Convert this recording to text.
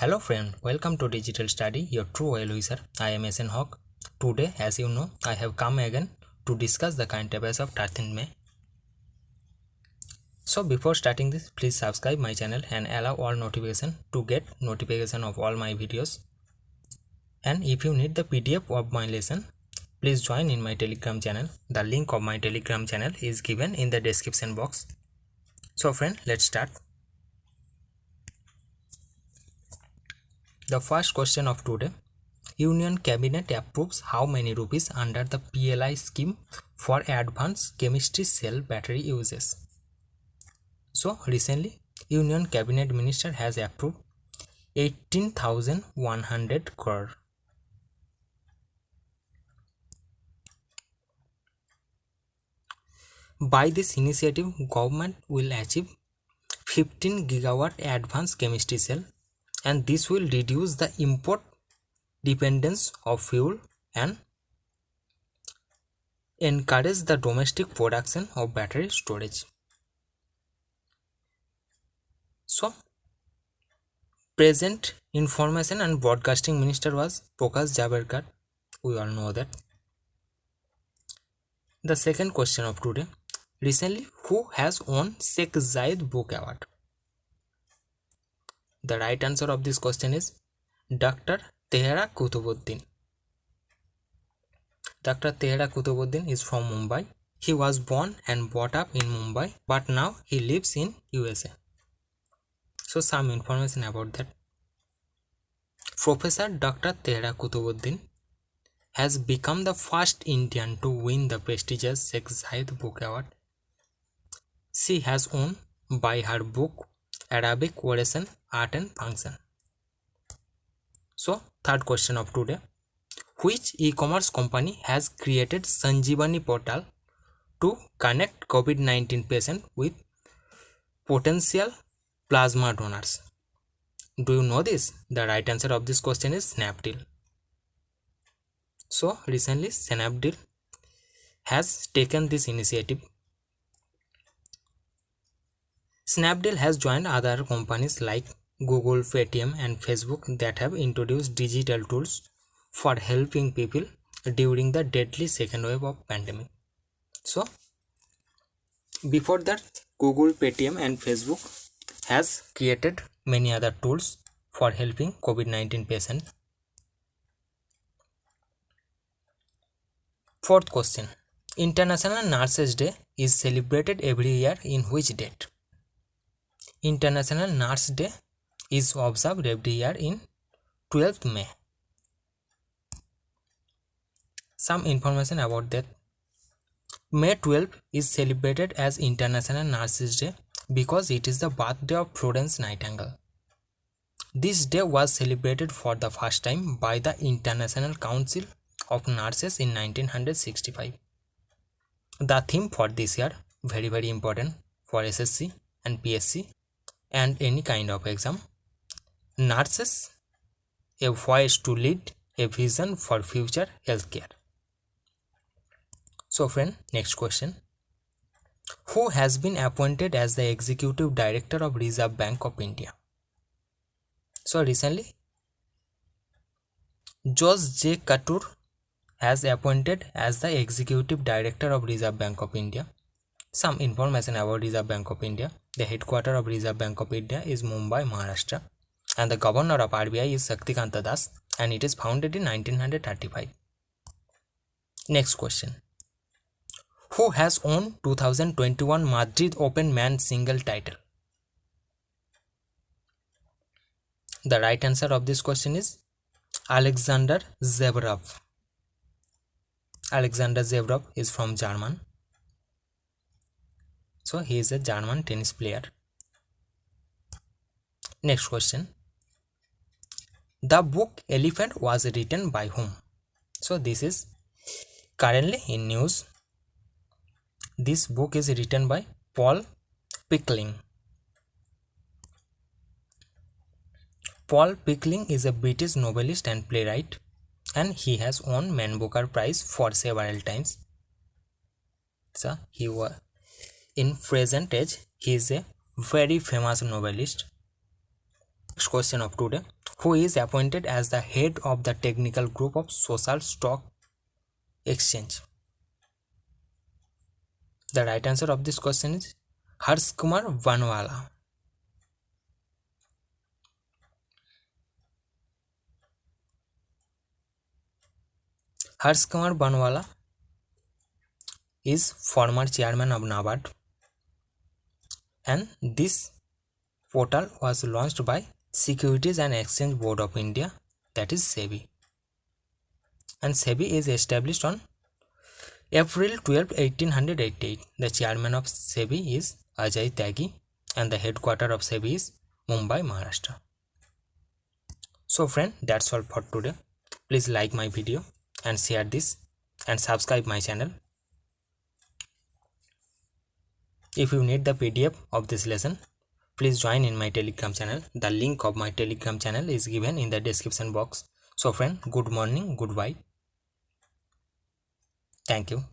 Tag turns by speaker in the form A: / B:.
A: Hello friend, welcome to Digital Study, your true well wisher. I am SN Hawk. Today, as you know, I have come again to discuss the current affairs of 13th May. So before starting this, please subscribe my channel and allow all notification to get notification of all my videos. And if you need the PDF of my lesson, please join in my Telegram channel. The link of my Telegram channel is given in the description box. So friend, let's start. The first question of today. Union Cabinet approves how many rupees under the PLI scheme for advanced chemistry cell battery uses. So recently, Union Cabinet Minister has approved 18,100 crore. By this initiative, government will achieve 15 gigawatt advanced chemistry cell, and this will reduce the import dependence of fuel and encourage the domestic production of battery storage. So, present information and broadcasting minister was Prakash Javadekar. We all know that. The second question of today. Recently, who has won Sheikh Zayed Book Award? The right answer of this question is Dr. Tehera Kutubuddin. Dr. Tehera Kutubuddin is from Mumbai. He was born and brought up in Mumbai, but now he lives in USA. So some information about that. Professor Dr. Tehera Kutubuddin has become the first Indian to win the prestigious Sheikh Zayed Book Award. She has won by her book Arabic Oration, Art and Function. So, third question of today. Which e-commerce company has created Sanjeevani portal to connect COVID-19 patient with potential plasma donors? Do you know this? The right answer of this question is Snapdeal. So, recently Snapdeal has taken this initiative. Snapdeal has joined other companies like Google, Paytm and Facebook that have introduced digital tools for helping people during the deadly second wave of pandemic. So, before that, Google, Paytm and Facebook has created many other tools for helping COVID-19 patients. Fourth question. International Nurses Day is celebrated every year in which date? International Nurse Day is observed every year in 12th May. Some information about that. May 12 is celebrated as International Nurses Day because it is the birthday of Florence Nightingale. This day was celebrated for the first time by the International Council of Nurses in 1965. The theme for this year, very important for SSC and PSC and any kind of exam. Nurses, a voice to lead, a vision for future healthcare. So friend, next question. Who has been appointed as the Executive Director of Reserve Bank of India? So recently, Jose J. Katur has appointed as the Executive Director of Reserve Bank of India. Some information about Reserve Bank of India. The headquarters of Reserve Bank of India is Mumbai, Maharashtra, and the governor of RBI is Shaktikanta Das, and it is founded in 1935. Next question. Who has won 2021 Madrid Open Men's Single title? The right answer of this question is Alexander Zverev. Alexander Zverev is from Germany. So he is a German tennis player. Next question. The book Elephant was written by whom? So this is currently in news. This book is written by Paul Pickling. Paul Pickling is a British novelist and playwright, and he has won Man Booker Prize for several times. So he was in present age he is a very famous novelist. Next question of today. who is appointed as the head of the technical group of Social Stock Exchange? The right answer of this question is Harsh Kumar Banwala. Harsh Kumar Banwala is former chairman of NABARD, and this portal was launched by Securities and Exchange Board of India, that is SEBI. And SEBI is established on April 12, 1888. The chairman of SEBI is Ajay Tyagi and the headquarters of SEBI is Mumbai, Maharashtra. So friend, that's all for today. Please like my video and share this and subscribe my channel. If you need the PDF of this lesson, please join in my Telegram channel. The link of my Telegram channel is given in the description box. So friend, good morning, goodbye. Thank you.